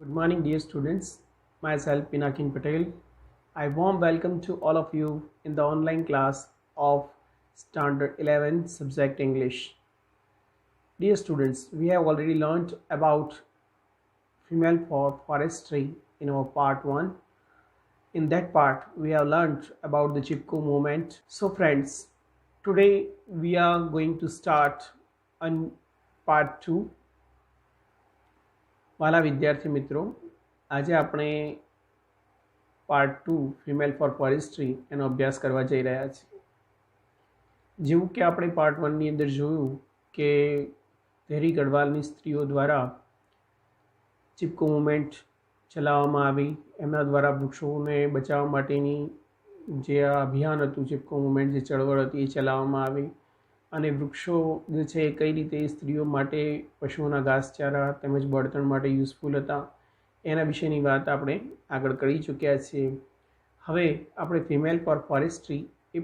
Good morning, dear students. Myself, Pinakin Patel. I warm welcome to all of you in the online class of Standard 11 subject English. Dear students, we have already learned about female forestry in our part 1. In that part, we have learned about the Chipko movement. So friends, today we are going to start on part 2. વાલા વિદ્યાર્થી મિત્રો, આજે આપણે part 2 female four forestry એનો અભ્યાસ કરવા જઈ રહ્યા છીએ. જેવું કે આપણે પાર્ટ 1ની અંદર જોયું કે ધેરી ગઢવાલની સ્ત્રીઓ દ્વારા ચિપકો મુવમેન્ટ ચલાવવામાં આવી. એમના દ્વારા વૃક્ષોને બચાવવા માટેની જે આ અભિયાન હતું, ચિપકો મુવમેન્ટ જે ચળવળ હતી એ ચલાવવામાં આવી. અને વૃક્ષો જે છે એ કઈ રીતે સ્ત્રીઓ માટે પશુઓના ઘાસચારા તેમજ બળતણ માટે યુઝફુલ હતા એના વિશેની વાત આપણે આગળ કરી ચૂક્યા છીએ. હવે આપણે ફિમેલ ફોર ફોરેસ્ટ્રી એ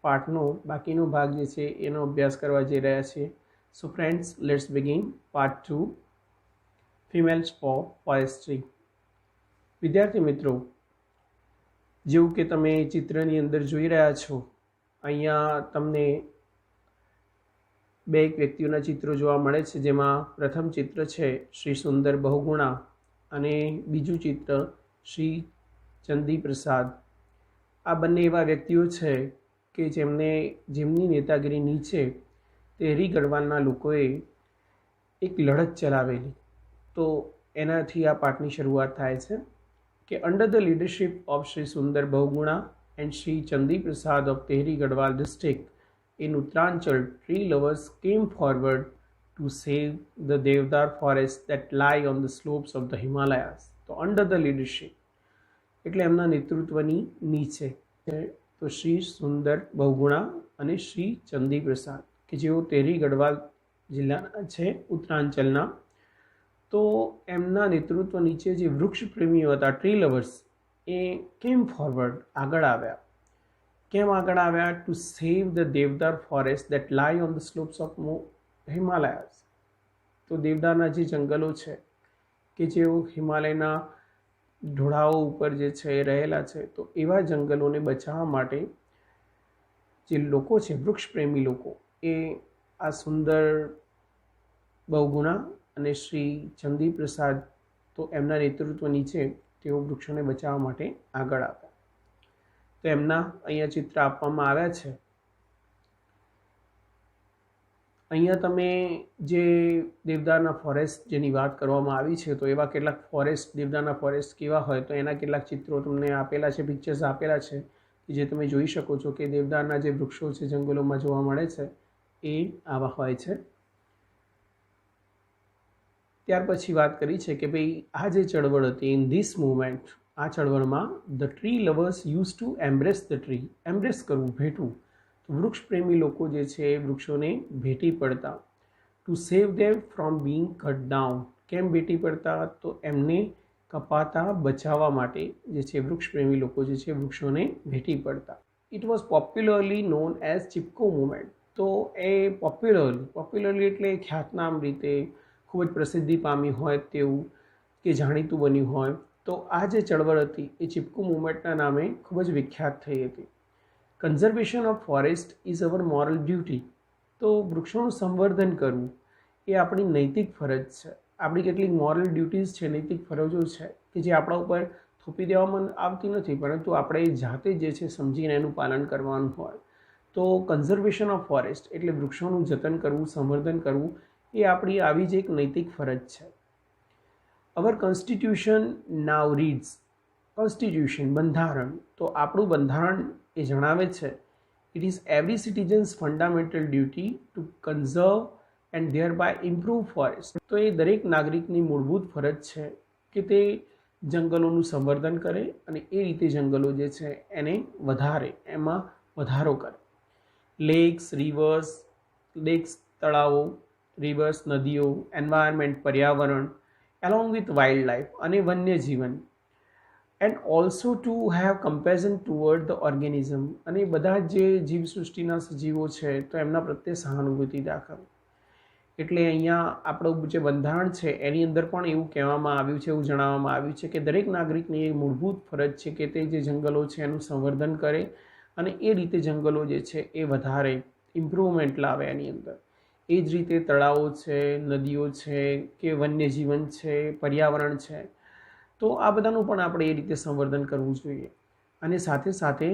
પાઠનો બાકીનો ભાગ જે છે એનો અભ્યાસ કરવા જઈ રહ્યા છીએ. So friends, let's begin part 2 females for forestry. વિદ્યાર્થી મિત્રો, જેવું કે તમે ચિત્રની અંદર જોઈ રહ્યા છો, અહીંયા તમને બે એક વ્યક્તિઓના ચિત્રો જોવા મળે છે. જેમાં પ્રથમ ચિત્ર છે શ્રી સુંદર બહુગુણા અને બીજું ચિત્ર શ્રી ચંદી પ્રસાદ. આ બંને એવા વ્યક્તિઓ છે કે જેમની નેતાગીરી નીચે ધેરી ગઢવાલના લોકોએ એક લડત ચલાવેલી. તો એનાથી આ પાઠની શરૂઆત થાય છે કે under the leadership of Shri Sunder Bahuguna and Shri Chandi Prasad of Tehri Garhwal district in Uttaranchal, tree lovers came forward to save the Devdar forest that lie on the slopes of the Himalayas. તો અંડર ધ લીડરશિપ એટલે એમના નેતૃત્વની નીચે તો શ્રી સુંદર બહુગુણા અને શ્રી ચંદી પ્રસાદ કે જેઓ ધેરી ગઢવાલ જિલ્લાના છે, ઉત્તરાંચલના. તો એમના નેતૃત્વ નીચે જે વૃક્ષ પ્રેમીઓ હતા, ટ્રી લવર્સ, એ કેમ ફોરવર્ડ આગળ આવ્યા. કેમ આગળ આવ્યા? To save the deodar forest that lie on the slopes of Himalayas. તો દેવદારના જે જંગલો છે કે જેઓ હિમાલયના ઢોળાવો ઉપર જે છે એ રહેલા છે, તો એવા જંગલોને બચાવવા માટે જે લોકો છે, વૃક્ષ પ્રેમી લોકો, એ આ સુંદર બહુગુણા અને શ્રી ચંદી પ્રસાદ, તો એમના નેતૃત્વ નીચે તેઓ વૃક્ષોને બચાવવા માટે આગળ આવ્યા. તો એમના અહીંયા ચિત્ર આપવામાં આવ્યા છે. અહીંયા તમે જે દેવદારના ફોરેસ્ટ જેની વાત કરવામાં આવી છે, તો એવા કેટલાક ફોરેસ્ટ, દેવદારના ફોરેસ્ટ કેવા હોય તો એના કેટલાક ચિત્રો તમને આપેલા છે, પિક્ચર્સ આપેલા છે, કે જે તમે જોઈ શકો છો કે દેવદારના જે વૃક્ષો છે જંગલોમાં જોવા મળે છે એ આવા હોય છે. ત્યાર પછી વાત કરી છે કે ભાઈ આ જે ચળવળ હતી, ઇન ધીસ મુવમેન્ટ, આ ચળવળમાં the tree lovers use to embrace the tree. Embrace કરવું, ભેટવું. તો વૃક્ષ પ્રેમી લોકો જે છે એ વૃક્ષોને ભેટી પડતા. To save them from Bing cut down. કેમ ભેટી પડતા? તો એમને કપાતા બચાવવા માટે જે છે વૃક્ષ પ્રેમી લોકો જે છે વૃક્ષોને ભેટી પડતા. It was popularly known as Chipko movement. તો એ પોપ્યુલરલી એટલે ખ્યાતનામ રીતે ખૂબ જ પ્રસિદ્ધિ પામી હોય તેવું કે જાણીતું બન્યું હોય. તો આ જે ચળવળ હતી એ ચિપકો મુવમેન્ટના નામે ખૂબ જ વિખ્યાત થઈ હતી. Conservation of forest is our moral duty. તો વૃક્ષોનું સંવર્ધન કરવું એ આપણી નૈતિક ફરજ છે. આપણી કેટલીક મોરલ ડ્યુટીઝ છે, નૈતિક ફરજો છે કે જે આપણા ઉપર થોપી દેવામાં આવતી નથી, પરંતુ આપણે જાતે જે છે સમજીને એનું પાલન કરવાનું હોય. તો કન્ઝર્વેશન ઓફ ફોરેસ્ટ એટલે વૃક્ષોનું જતન કરવું, સંવર્ધન કરવું, એ આપણી આવી જ એક નૈતિક ફરજ છે. Our constitution now reads. Constitution, બંધારણ. તો આપણું બંધારણ એ જણાવે છે, it is every citizen's fundamental duty to conserve and thereby improve forest. તો એ દરેક નાગરિકની મૂળભૂત ફરજ છે કે તે જંગલોનું સંવર્ધન કરે અને એ રીતે જંગલો જે છે એને વધારે, એમાં વધારો કરે. લેક્સ, તળાવો, રિવર્સ, નદીઓ, એન્વાયરમેન્ટ, પર્યાવરણ, along with wildlife અને વન્યજીવન. And also to have comparison toward the organism. અને બધા જે જીવસૃષ્ટિના સજીવો છે તો એમના પ્રત્યે સહાનુભૂતિ દાખવવી. એટલે અહીંયા આપણું જે બંધારણ છે એની અંદર પણ એવું કહેવામાં આવ્યું છે, એવું જણાવવામાં આવ્યું છે કે દરેક નાગરિકની એ મૂળભૂત ફરજ છે કે તે જે જંગલો છે એનું સંવર્ધન કરે અને એ રીતે જંગલો જે છે એ વધારે ઇમ્પ્રુવમેન્ટ લાવે એની અંદર. એ જ રીતે તળાવો છે, નદીઓ છે કે વન્યજીવન છે, પર્યાવરણ છે, તો આ બધાનું પણ આપણે એ રીતે સંવર્ધન કરવું જોઈએ. અને સાથે સાથે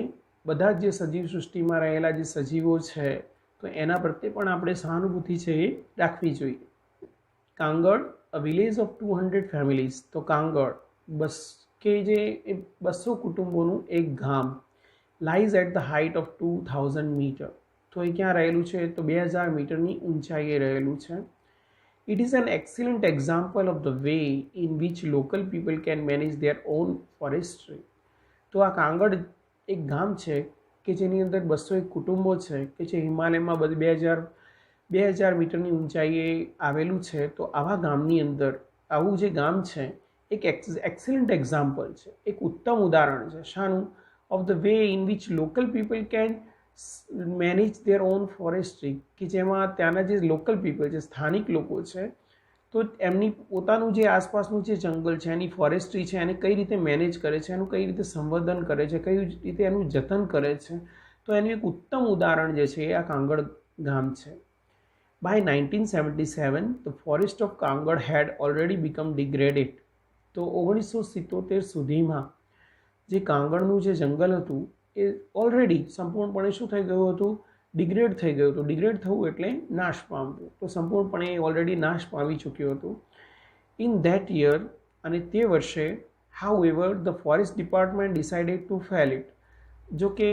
બધા જ જે સજીવ સૃષ્ટિમાં રહેલા જે સજીવો છે તો એના પ્રત્યે પણ આપણે સહાનુભૂતિ છે એ રાખવી જોઈએ. Kangad, a village of 200 families. તો કાંગડ કે જે 200 કુટુંબોનું એક ગામ, lies at the height of 2000 metre. તો એ ક્યાં રહેલું છે? તો 2000 મીટરની ઊંચાઈએ રહેલું છે. It is an excellent example of the way in which local people can manage their own forestry. તો આ કાંગડ એક ગામ છે કે જેની અંદર 201 કુટુંબો છે કે જે હિમાલયમાં 2000 મીટરની ઊંચાઈએ આવેલું છે. તો આવા ગામની અંદર આવું જે ગામ છે એક એક્સેલન્ટ એક્ઝામ્પલ છે, એક ઉત્તમ ઉદાહરણ છે. શાનું? Of the way in which local people can manage their own forestry, કે જેમાં ત્યાંના જે લોકલ પીપલ છે, સ્થાનિક લોકો છે, તો એમની પોતાનું જે આસપાસનું જે જંગલ છે એની ફોરેસ્ટ્રી છે એને કઈ રીતે મેનેજ કરે છે, એનું કઈ રીતે સંવર્ધન કરે છે, કઈ રીતે એનું જતન કરે છે. તો એનું એક ઉત્તમ ઉદાહરણ જે છે એ આ કાંગડ ગામ છે. By 1977 the forest of Kangad had already become degraded. તો 1977 સુધીમાં જે કાંગડનું જે જંગલ હતું એ ઓલરેડી સંપૂર્ણપણે શું થઈ ગયું હતું? ડિગ્રેડ થઈ ગયું હતું. ડિગ્રેડ થવું એટલે નાશ પામવું. તો સંપૂર્ણપણે ઓલરેડી નાશ પામી ચૂક્યું હતું. ઇન ધેટ યર, અને તે વર્ષે, how ever the forest department decided to fail it. જો કે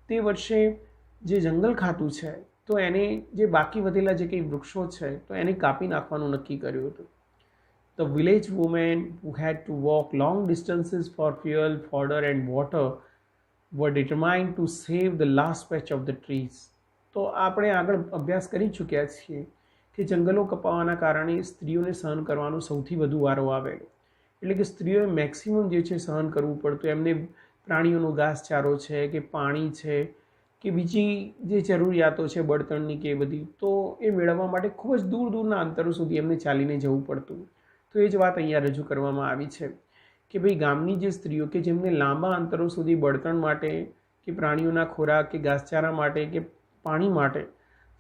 તે વર્ષે જે જંગલ ખાતું છે તો એને જે બાકી વધેલા જે કંઈ વૃક્ષો છે તો એને કાપી નાખવાનું નક્કી કર્યું હતું. The village women who had to walk long distances for fuel, fodder and water were determined to save the last patch of the trees. તો આપણે આગળ અભ્યાસ કરી ચૂક્યા છીએ કે જંગલો કપાવાના કારણે સ્ત્રીઓને સહન કરવાનો સૌથી વધુ વારો આવેલો. એટલે કે સ્ત્રીઓએ મેક્સિમમ જે છે સહન કરવું પડતું. એમને પ્રાણીઓનો ઘાસચારો છે કે પાણી છે કે બીજી જે જરૂરિયાતો છે બળતણની કે બધી, તો એ મેળવવા માટે ખૂબ જ દૂર દૂરના અંતરો સુધી એમને ચાલીને જવું પડતું. તો એ જ વાત અહીંયા રજૂ કરવામાં આવી છે કે ભાઈ ગામની જે સ્ત્રીઓ કે જેમને લાંબા અંતરો સુધી બળતણ માટે કે પ્રાણીઓના ખોરાક કે ઘાસચારા માટે કે પાણી માટે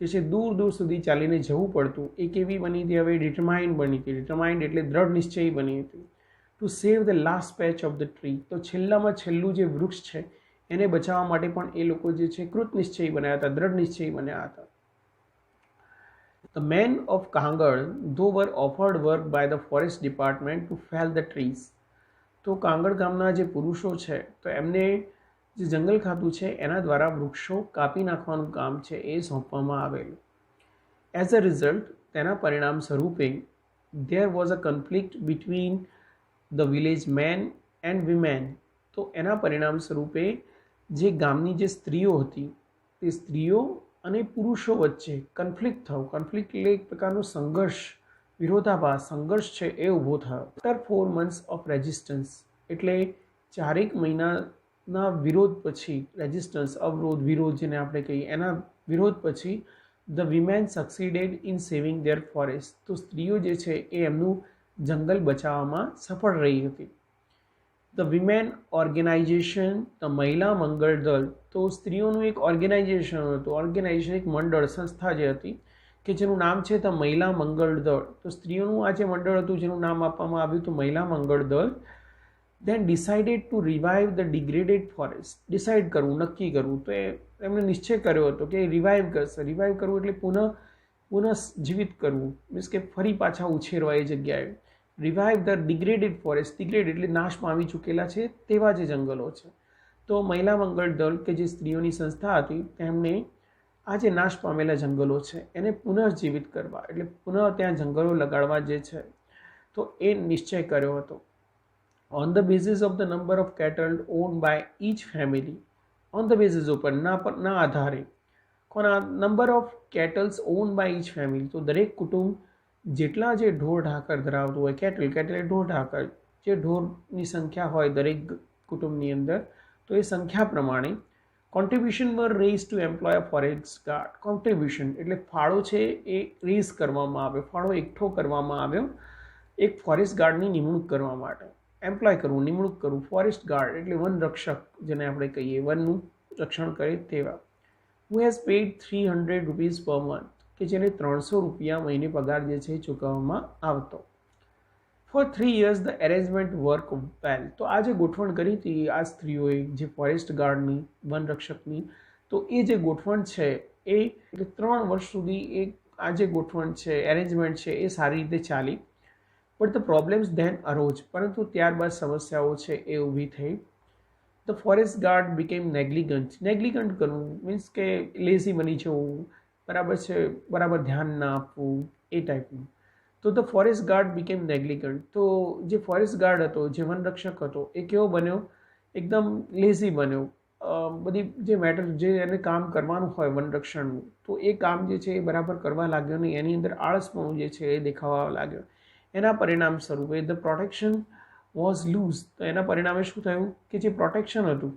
જે છે દૂર દૂર સુધી ચાલીને જવું પડતું, એ કેવી બની હતી? હવે ડિટરમાઇન્ડ બની હતી. ડિટરમાઇન્ડ એટલે દ્રઢ નિશ્ચયી બની હતી. Two save the last patch of the tree. તો છેલ્લામાં છેલ્લું જે વૃક્ષ છે એને બચાવવા માટે પણ એ લોકો જે છે કૃત નિશ્ચયી બન્યા હતા, દ્રઢ નિશ્ચયી બન્યા હતા. The men of Kangad, though, were offered work by the forest department to fell the trees. તો કાંગડ ગામના જે પુરુષો છે તો એમને જે જંગલ ખાતું છે એના દ્વારા વૃક્ષો કાપી નાખવાનું કામ છે એ સોંપવામાં આવેલું. એઝ અ રિઝલ્ટ, તેના પરિણામ સ્વરૂપે there was a conflict between the village men and women. તો એના પરિણામ સ્વરૂપે જે ગામની જે સ્ત્રીઓ હતી તે સ્ત્રીઓ અને પુરુષો વચ્ચે કન્ફ્લિક્ટ થયું. કન્ફ્લિક્ટ એટલે એક પ્રકારનો સંઘર્ષ, વિરોધાભાસ, સંઘર્ષ છે એ ઊભો થયો. આફ્ટર 4 months ઓફ રેઝિસ્ટન્સ, એટલે 4 મહિનાના વિરોધ પછી, રેઝિસ્ટન્સ અવરોધ, વિરોધ જેને આપણે કહીએ, એના વિરોધ પછી the women succeeded in saving their forest. તો સ્ત્રીઓ જે છે એ એમનું જંગલ બચાવવામાં સફળ રહી હતી. ધ વિમેન ઓર્ગેનાઇઝેશન, ધ મહિલા મંગળ દળ. તો સ્ત્રીઓનું એક ઓર્ગેનાઇઝેશન હતું, ઓર્ગેનાઇઝેશન એક મંડળ, સંસ્થા જે હતી કે જેનું નામ છે ધ મહિલા મંગળ દળ. તો સ્ત્રીઓનું આ જે મંડળ હતું જેનું નામ આપવામાં આવ્યું હતું Mahila Mangal Dal. Then decided to revive the degraded forest. Decide કરવું, નક્કી કરવું. તો એમણે નિશ્ચય કર્યો હતો કે રિવાઇવ કરશે. રિવાઇવ કરવું એટલે પુનઃ જીવિત કરવું, મીન્સ કે ફરી પાછા ઉછેરવા એ જગ્યાએ. Revive the degraded forest. Degrade એટલે નાશ પામી ચૂકેલા છે તેવા જે જંગલો છે. તો મહિલા મંગળ દળ કે જે સ્ત્રીઓની સંસ્થા હતી તેમણે આ જે નાશ પામેલા જંગલો છે એને પુનઃજીવિત કરવા, એટલે પુનઃ ત્યાં જંગલો લગાડવા જે છે તો એ નિશ્ચય કર્યો હતો. On the basis of the number of cattle owned by each family. On the basis ઉપર, ના આધારે, કોના? Number of cattles owned by each family. તો દરેક કુટુંબ જેટલા જે ઢોર ઢાકર ધરાવતું હોય, કેટલ એટલે ઢોર ઢાકર, જે ઢોરની સંખ્યા હોય દરેક કુટુંબની અંદર, તો એ સંખ્યા પ્રમાણે contribution were raise to employ a forest guard. Contribution એટલે ફાળો છે એ રેઝ કરવામાં આવ્યો, ફાળો એકઠો કરવામાં આવ્યો એક ફોરેસ્ટ ગાર્ડની નિમણૂક કરવા માટે. એમ્પ્લોય કરવું, નિમણૂક કરવું. ફોરેસ્ટ ગાર્ડ એટલે વન રક્ષક, જેને આપણે કહીએ વનનું રક્ષણ કરે તેવા. Who has paid 300 rupees per month, કે જેને 300 રૂપિયા મહિને પગાર જે છે એ ચૂકવવામાં આવતો. For 3 years the arrangement work well. તો આ જે ગોઠવણ કરી હતી આ સ્ત્રીઓએ, જે ફોરેસ્ટ ગાર્ડની, વન રક્ષકની, તો એ જે ગોઠવણ છે એ એટલે 3 વર્ષ સુધી આ જે ગોઠવણ છે, એરેન્જમેન્ટ છે, એ સારી રીતે ચાલી. But the problems then arose, પરંતુ ત્યારબાદ સમસ્યાઓ છે એ ઊભી થઈ. The forest guard became negligent. Negligent કરવું મીન્સ કે લેઝી બની જવું, બરાબર છે, બરાબર ધ્યાન ના આપવું, એ ટાઈપનું. તો ધ ફોરેસ્ટ ગાર્ડ બીકેમ નેગ્લિગન્ટ. તો જે ફોરેસ્ટ ગાર્ડ હતો, જે વનરક્ષક હતો, એ કેવો બન્યો? એકદમ લેઝી બન્યો. બધી જે મેટર, જે એને કામ કરવાનું હોય વનરક્ષણનું, તો એ કામ જે છે એ બરાબર કરવા લાગ્યો નહીં. એની અંદર આળસપણું જે છે એ દેખાવા લાગ્યો. એના પરિણામ સ્વરૂપે ધ પ્રોટેક્શન વોઝ લૂઝ. તો એના પરિણામે શું થયું કે જે પ્રોટેક્શન હતું,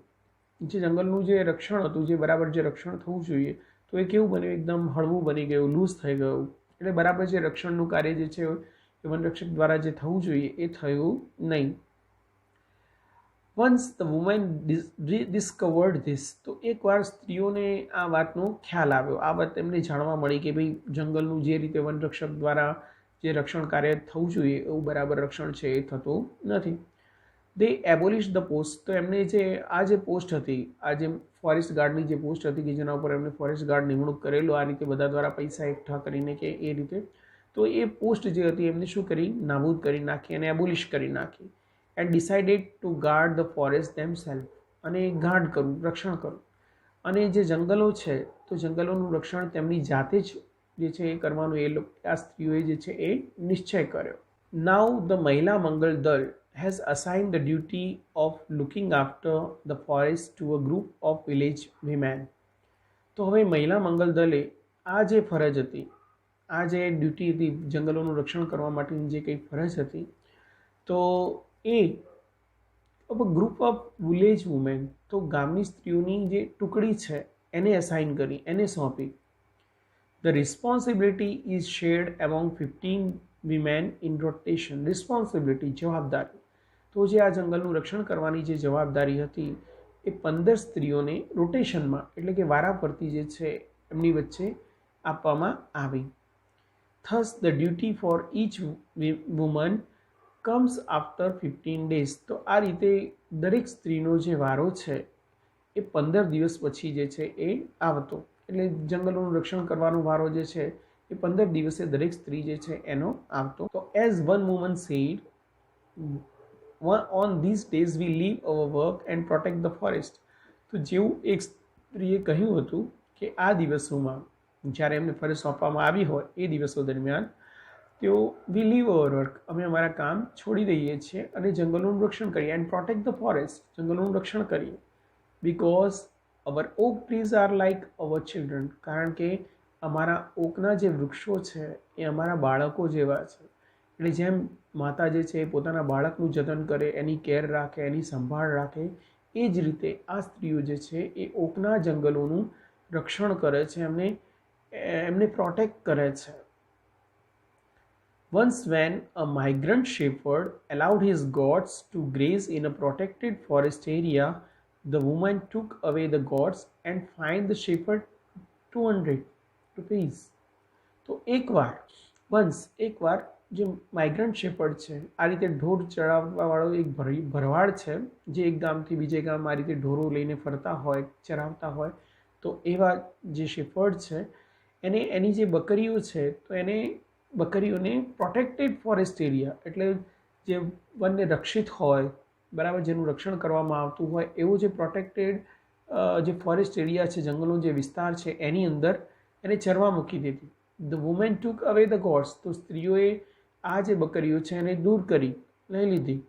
જે જંગલનું જે રક્ષણ હતું, જે બરાબર જે રક્ષણ થવું જોઈએ, તો એ કેવું બન્યું? એકદમ હળવું બની ગયું, લૂઝ થઈ ગયું. એટલે બરાબર જે રક્ષણનું કાર્ય જે છે એ વનરક્ષક દ્વારા જે થવું જોઈએ એ થયું નહીં. Once the women discovered this. તો એકવાર સ્ત્રીઓને આ વાતનો ખ્યાલ આવ્યો, આ વાત એમને જાણવા મળી કે ભાઈ જંગલનું જે રીતે વનરક્ષક દ્વારા જે રક્ષણ કાર્ય થવું જોઈએ એવું બરાબર રક્ષણ છે એ થતું નથી. દે એબોલિશ ધ પોસ્ટ. તો એમને જે પોસ્ટ હતી, આ જે ફોરેસ્ટ ગાર્ડની જે પોસ્ટ હતી કે જેના ઉપર એમને ફોરેસ્ટ ગાર્ડ નિમણૂક કરેલો આ રીતે બધા દ્વારા પૈસા એકઠા કરીને કે એ રીતે, તો એ પોસ્ટ જે હતી એમને શું કરી? નાબૂદ કરી નાખી અને એબોલિશ કરી નાખી. And decided to guard the forest themselves. અને ગાર્ડ કરવું, રક્ષણ કરવું. અને જે જંગલો છે તો જંગલોનું રક્ષણ તેમની જાતે જ જે છે એ કરવાનું આ સ્ત્રીઓએ જે છે એ નિશ્ચય કર્યો. નાઉ ધ મહિલા મંગળ દળ has assigned the duty of looking after the forest to a group of village women. તો હવે મહિલા મંગલ દલે આ જે ફરજ હતી, આ જે ડ્યુટી હતી, જંગલોનું રક્ષણ કરવા માટેની જે કંઈ ફરજ હતી, તો એ ગ્રુપ ઓફ વિલેજ વુમેન, તો ગામની સ્ત્રીઓની જે ટુકડી છે એને અસાઇન કરી, એને સોંપી. The responsibility is shared among 15 women in rotation. Responsibility, જવાબદારી. તો જે આ જંગલનું રક્ષણ કરવાની જે જવાબદારી હતી એ 15 સ્ત્રીઓને રોટેશનમાં એટલે કે વારાફરતી જે છે એમની વચ્ચે આપવામાં આવી. Thus the duty for each woman comes after 15 days. તો આ રીતે દરેક સ્ત્રીનો જે વારો છે એ 15 દિવસ પછી જે છે એ આવતો. એટલે જંગલોનું રક્ષણ કરવાનો વારો જે છે એ 15 દિવસે દરેક સ્ત્રી જે છે એનો આવતો. તો as one woman said, on these days we leave our work and protect the forest. તો જેવું એક સ્ત્રીએ કહ્યું હતું કે આ દિવસોમાં જ્યારે એમને ફરજ સોંપવામાં આવી હોય એ દિવસો દરમિયાન તેઓ વી લીવ અવર વર્ક, અમે અમારા કામ છોડી દઈએ છીએ અને જંગલોનું રક્ષણ કરીએ. એન્ડ પ્રોટેક્ટ ધ ફોરેસ્ટ, જંગલોનું રક્ષણ કરીએ. Because our oak trees are like our children. કારણ કે અમારા ઓકના જે વૃક્ષો છે એ અમારા બાળકો જેવા છે. એટલે જેમ માતા જે છે એ પોતાના બાળકનું જતન કરે, એની કેર રાખે, એની સંભાળ રાખે, એ જ રીતે આ સ્ત્રીઓ જે છે એ ઓકના જંગલોનું રક્ષણ કરે છે, એમને પ્રોટેક્ટ કરે છે. Once when a migrant shepherd allowed his goats to graze in a protected forest area, the woman took away the goats and fined the shepherd 200 rupees. તો એકવાર જે માઇગ્રન્ટ શેપર્ડ છે, આ રીતે ઢોર ચરાવવાવાળો એક ભરવાડ છે જે એક ગામથી બીજે ગામ આ રીતે ઢોરો લઈને ફરતા હોય, ચરાવતા હોય, તો એવા જે શેપર્ડ છે એને એની જે બકરીઓ છે તો એને બકરીઓને પ્રોટેક્ટેડ ફોરેસ્ટ એરિયા એટલે જે વનને રક્ષિત હોય, બરાબર, જેનું રક્ષણ કરવામાં આવતું હોય એવો જે પ્રોટેક્ટેડ જે ફોરેસ્ટ એરિયા છે, જંગલનો જે વિસ્તાર છે એની અંદર એને ચરવા મૂકી દેતી. ધ વુમેન ટુક અવે ધ ગોડ્સ. તો સ્ત્રીઓએ આ જે બકરીઓ છે એને દૂર કરી, લઈ લીધી.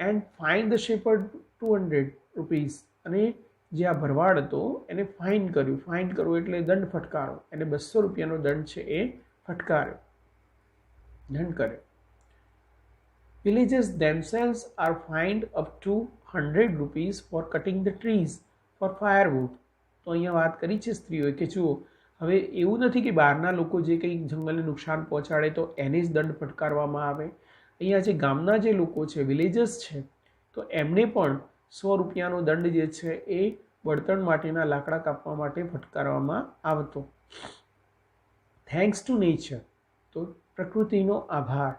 And fine the shepherd 200 rupees. અને જે આ ભરવાડ હતો એને ફાઇન કર્યું. ફાઇન કરવું એટલે દંડ ફટકારો. એને 200 રૂપિયાનો દંડ છે એ ફટકાર્યો, દંડ કર્યો. Villages themselves are fined up to 100 rupees for cutting the trees. For firewood. તો અહીંયા વાત કરી છે સ્ત્રીઓએ કે જુઓ, હવે એવું નથી કે બહારના લોકો જે કંઈ જંગલને નુકસાન પહોંચાડે તો એને જ દંડ ફટકારવામાં આવે. અહીંયા જે ગામના જે લોકો છે, વિલેજર્સ છે, તો એમને પણ 100 રૂપિયાનો દંડ જે છે એ બળતણ માટેના લાકડા કાપવા માટે ફટકારવામાં આવતો. થેન્ક્સ ટુ નેચર, તો પ્રકૃતિનો આભાર.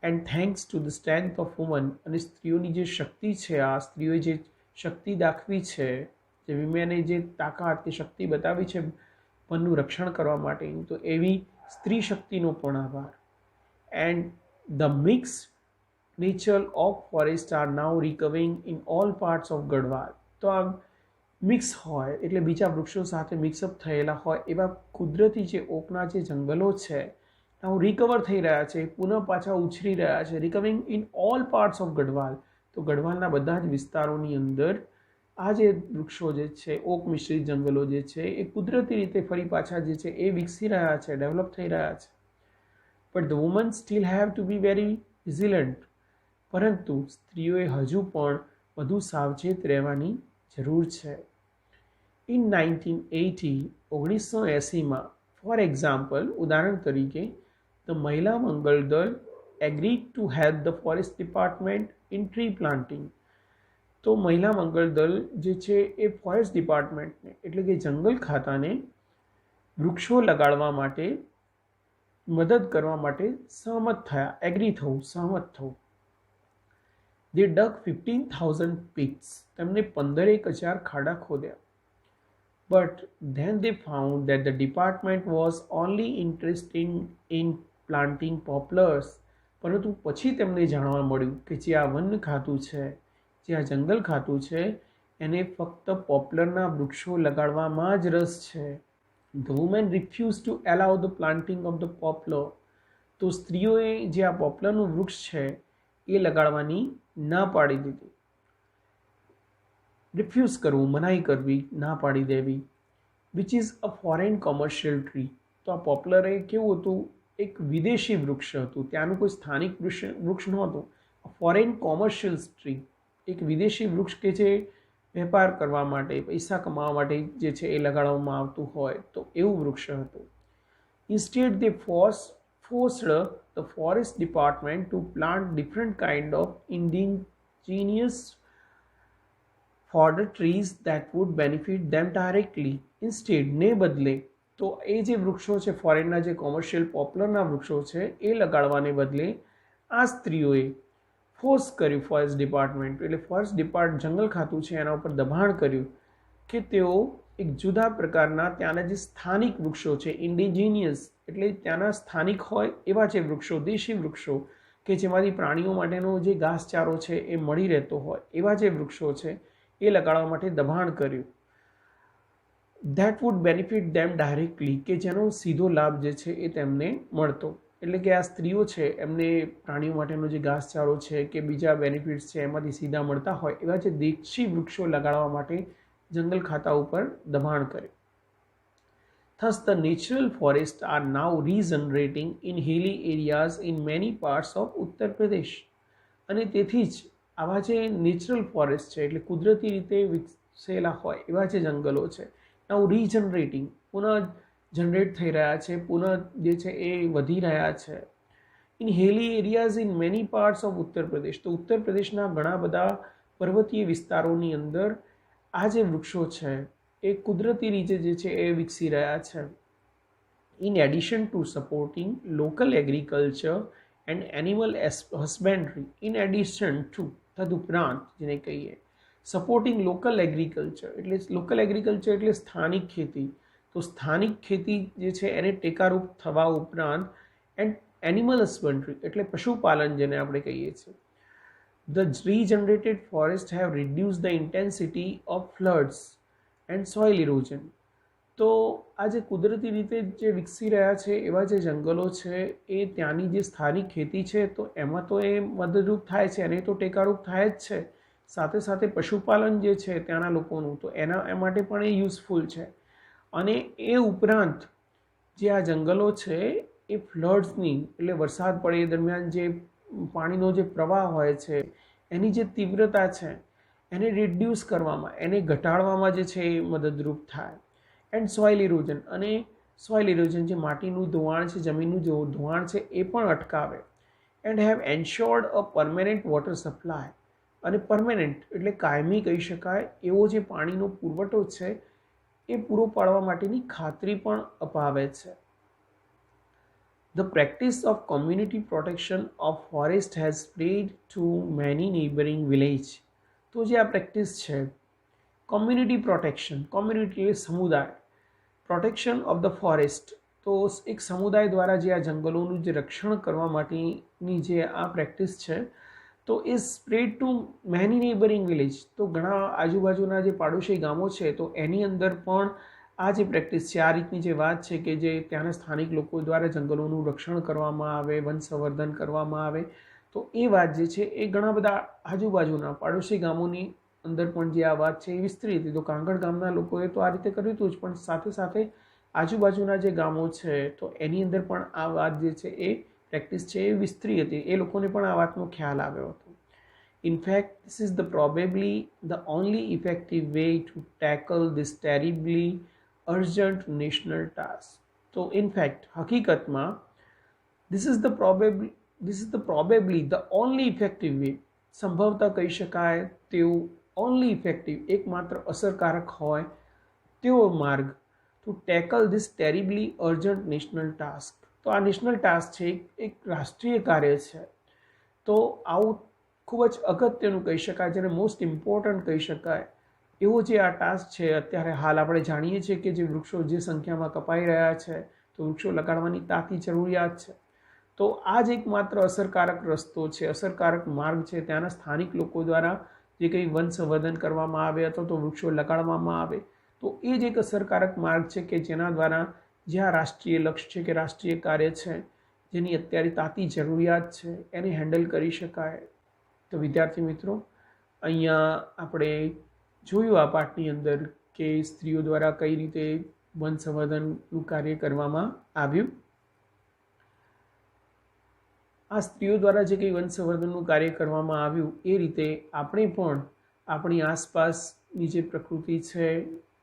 And thanks to the strength of woman, અને સ્ત્રીઓની જે શક્તિ છે, આ સ્ત્રીઓએ જે શક્તિ દાખવી છે, જે વિમેને જે તાકાત કે શક્તિ બતાવી છે વનનું રક્ષણ કરવા માટેની, તો એવી સ્ત્રી શક્તિનો પણ આભાર. And the mix nature of forest are now recovering in all parts of Garhwal. તો આ મિક્સ હોય એટલે બીજા વૃક્ષો સાથે મિક્સઅપ થયેલા હોય એવા કુદરતી જે ઓકના જે જંગલો છે નાઉ રિકવર થઈ રહ્યા છે, પુનઃ પાછા ઉછરી રહ્યા છે. Recovering in all parts of Garhwal, તો ગઢવાલના બધા જ વિસ્તારોની અંદર આ જે વૃક્ષો જે છે, ઓક મિશ્રિત જંગલો જે છે, એ કુદરતી રીતે ફરી પાછા જે છે એ વિકસી રહ્યા છે, ડેવલપ થઈ રહ્યા છે. But the woman steel have to be very vigilant, પરંતુ સ્ત્રીઓએ હજુ પણ વધુ સાવચેત રહેવાની જરૂર છે. ઇન 1980 ફોર એક્ઝામ્પલ, ઉદાહરણ તરીકે, ધ મહિલા મંગળ દળ agreed to help the forest department in tree planting. તો મહિલા મંગળ દળ જે છે એ ફોરેસ્ટ ડિપાર્ટમેન્ટને એટલે કે જંગલ ખાતાને વૃક્ષો લગાડવા માટે મદદ કરવા માટે સહમત થયા. એગ્રી થવું, સહમત થવું. દે ડગ 15,000 pits, તેમણે 15,000 ખાડા ખોદ્યા. But then they found that the department was only interested in planting poplars. પરંતુ પછી તેમને જાણવા મળ્યું કે જે આ વન ખાતું છે, જે આ જંગલ ખાતું છે, એને ફક્ત પોપ્લરના વૃક્ષો લગાડવામાં જ રસ છે. The women refused to allow the planting of the poplar. તો સ્ત્રીઓએ જે આ પોપ્લરનું વૃક્ષ છે એ લગાડવાની ના પાડી દીધી. રિફ્યુઝ કરવું, મનાઈ કરવી, ના પાડી દેવી. Which is a foreign commercial tree. તો આ પોપ્લર એ કેવું હતું, એક વિદેશી વૃક્ષ હતું, ત્યાંનું કોઈ સ્થાનિક વૃક્ષ નહોતું. ફોરેન કોમર્શિયલ ટ્રી, એક વિદેશી વૃક્ષ કે જે વેપાર કરવા માટે, પૈસા કમાવા માટે જે છે એ લગાડવામાં આવતું હોય, તો એવું વૃક્ષ હતું. Instead they forced the forest department to plant different kind of indigenous fodder trees that would benefit them directly. Instead, ને બદલે, તો એ જે વૃક્ષો છે, ફોરેનના જે કોમર્શિયલ પોપ્લરના વૃક્ષો છે એ લગાડવાને બદલે આ સ્ત્રીઓએ ફોર્સ કર્યું ફોરેસ્ટ ડિપાર્ટમેન્ટ, એટલે ફોરેસ્ટ જંગલ ખાતું છે એના ઉપર દબાણ કર્યું કે તેઓ એક જુદા પ્રકારના ત્યાંના જે સ્થાનિક વૃક્ષો છે, ઇન્ડિજિનિયસ એટલે ત્યાંના સ્થાનિક હોય એવા જે વૃક્ષો, દેશી વૃક્ષો કે જેમાંથી પ્રાણીઓ માટેનો જે ઘાસચારો છે એ મળી રહેતો હોય એવા જે વૃક્ષો છે એ લગાડવા માટે દબાણ કર્યું. That wood benefit them directly, કે જેનો સીધો લાભ જે છે એ તેમને મળતો. એટલે કે આ સ્ત્રીઓ છે એમને પ્રાણીઓ માટેનો જે ઘાસચારો છે કે બીજા બેનિફિટ્સ છે એમાંથી સીધા મળતા હોય એવા જે દેશી વૃક્ષો લગાડવા માટે જંગલ ખાતા ઉપર દબાણ કરે. Thus the natural forests are now regenerating in hilly areas in many parts of Uttar Pradesh. અને તેથી જ આવા જે નેચરલ ફોરેસ્ટ છે એટલે કુદરતી રીતે વિકસેલા હોય એવા જે જંગલો છે નાઉ રીજનરેટિંગ, પુનઃ જનરેટ થઈ રહ્યા છે, પુનઃ જે છે એ વધી રહ્યા છે. In હિલી areas in many parts of Uttar Pradesh, તો ઉત્તર પ્રદેશના ઘણા બધા પર્વતીય વિસ્તારોની અંદર આ જે વૃક્ષો છે એ કુદરતી રીતે જે છે એ વિકસી રહ્યા છે. In addition to supporting local agriculture and animal husbandry, in addition to, તદુપરાંત જેને કહીએ સપોર્ટિંગ લોકલ એગ્રીકલ્ચર, એટલે લોકલ એગ્રીકલ્ચર એટલે સ્થાનિક ખેતી. તો સ્થાનિક ખેતી જે છે એને ટેકારૂપ થવા ઉપરાંત એન્ડ એનિમલ હસબન્ડરી એટલે પશુપાલન જેને આપણે કહીએ છીએ. The regenerated forests have reduced the intensity of floods and soil erosion. તો આ જે કુદરતી રીતે જે વિકસી રહ્યા છે એવા જે જંગલો છે એ ત્યાંની જે સ્થાનિક ખેતી છે તો એમાં તો એ મદદરૂપ થાય છે અને તો ટેકારૂપ થાય જ છે. સાથે સાથે પશુપાલન જે છે ત્યાંના લોકોનું તો એના માટે પણ એ યુઝફુલ છે. અને એ ઉપરાંત જે આ જંગલો છે એ ફ્લડ્સની એટલે વરસાદ પડે એ દરમિયાન જે પાણીનો જે પ્રવાહ હોય છે એની જે તીવ્રતા છે એને રિડ્યુસ કરવામાં, એને ઘટાડવામાં જે છે એ મદદરૂપ થાય. એન્ડ સોઇલ ઇરોઝન, અને સોઇલ ઇરોઝન જે માટીનું ધોવાણ છે, જમીનનું જે ધોવાણ છે એ પણ અટકાવે. And have એન્શ્યોર્ડ a permanent water supply, અને પરમેનન્ટ એટલે કાયમી કહી શકાય એવો જે પાણીનો પુરવઠો છે એ પૂરો પાડવા માટેની ખાતરી પણ અપાવે છે. The practice of community protection of forest has spread to many neighboring villages. તો જે આ પ્રેક્ટિસ છે કોમ્યુનિટી પ્રોટેક્શન, કોમ્યુનિટી એટલે સમુદાય, પ્રોટેક્શન ઓફ ધ ફોરેસ્ટ, તો એક સમુદાય દ્વારા જે આ જંગલોનું જે રક્ષણ કરવા માટેની જે આ પ્રેક્ટિસ છે તો એ spread to many neighbouring village, તો ઘણા આજુબાજુના જે પાડોશી ગામો છે તો એની અંદર પણ આ જે પ્રેક્ટિસ છે, આ રીતની જે વાત છે કે જે ત્યાંના સ્થાનિક લોકો દ્વારા જંગલોનું રક્ષણ કરવામાં આવે, વન સંવર્ધન કરવામાં આવે, તો એ વાત જે છે એ ઘણા બધા આજુબાજુના પાડોશી ગામોની અંદર પણ જે આ વાત છે એ વિસ્તરી હતી. તો કાંગડ ગામના લોકોએ તો આ રીતે કર્યું હતું જ, પણ સાથે સાથે આજુબાજુના જે ગામો છે તો એની અંદર પણ આ વાત જે છે એ પ્રેક્ટિસ છે એ વિસ્તરી હતી, એ લોકોને પણ આ વાતનો ખ્યાલ આવ્યો હતો. In fact, this is probably the only effective way to tackle this terribly urgent national task. તો in fact, હકીકતમાં this is probably the only effective way, સંભવતઃ કહી શકાય તેવું only effective, એકમાત્ર અસરકારક હોય તેવો માર્ગ to tackle this terribly urgent national task. તો આ નેશનલ ટાસ્ક છે, એક રાષ્ટ્રીય કાર્ય છે, તો આવું ખૂબ જ અગત્યનું કહી શકાય, જેને મોસ્ટ ઇમ્પોર્ટન્ટ કહી શકાય એવો જે આ ટાસ્ક છે. અત્યારે હાલ આપણે જાણીએ છીએ કે જે વૃક્ષો જે સંખ્યામાં કપાઈ રહ્યા છે તો વૃક્ષો લગાડવાની તાતી જરૂરિયાત છે. તો આ જ એકમાત્ર અસરકારક રસ્તો છે, અસરકારક માર્ગ છે. ત્યાંના સ્થાનિક લોકો દ્વારા જે કંઈ વન સંવર્ધન કરવામાં આવે અથવા તો વૃક્ષો લગાડવામાં આવે તો એ જ એક અસરકારક માર્ગ છે કે જેના દ્વારા જે આ રાષ્ટ્રીય લક્ષ્ય છે કે રાષ્ટ્રીય કાર્ય છે જેની અત્યારે તાતી જરૂરિયાત છે એને હેન્ડલ કરી શકાય. તો વિદ્યાર્થી મિત્રો, અહીંયા આપણે જોયું આ પાઠની અંદર કે સ્ત્રીઓ દ્વારા કઈ રીતે વન સંવર્ધનનું કાર્ય કરવામાં આવ્યું. આ સ્ત્રીઓ દ્વારા જે કંઈ વન સંવર્ધનનું કાર્ય કરવામાં આવ્યું એ રીતે આપણે પણ આપણી આસપાસની જે પ્રકૃતિ છે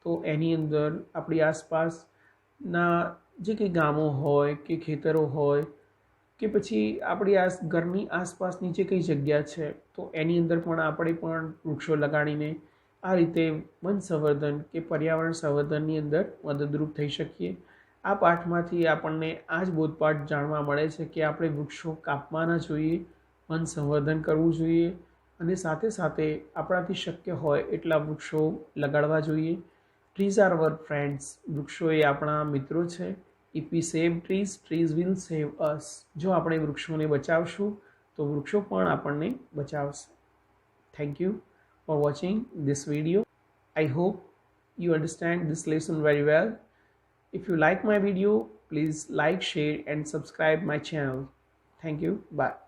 તો એની અંદર આપણી આસપાસના જે કંઈ ગામો હોય કે ખેતરો હોય કે પછી આપણી ઘરની આસપાસની જે કંઈ જગ્યા છે તો એની અંદર પણ આપણે પણ વૃક્ષો લગાડીને આ રીતે વન સંવર્ધન કે પર્યાવરણ સંવર્ધનની અંદર મદદરૂપ થઈ શકીએ. આ પાઠમાંથી આપણને આ જ બોધપાઠ જાણવા મળે છે કે આપણે વૃક્ષો કાપવા ન જોઈએ, વન સંવર્ધન કરવું જોઈએ અને સાથે સાથે આપણાથી શક્ય હોય એટલા વૃક્ષો લગાડવા જોઈએ. ટ્રીઝ આર અવર ફ્રેન્ડ્સ, વૃક્ષો એ આપણા મિત્રો છે. If we save trees, trees will save us. જો આપણે વૃક્ષોને બચાવશું તો વૃક્ષો પણ આપણને બચાવશે. Thank you for watching this video. I hope you understand this lesson very well. If you like my video, please like, share and subscribe my channel. Thank you. Bye.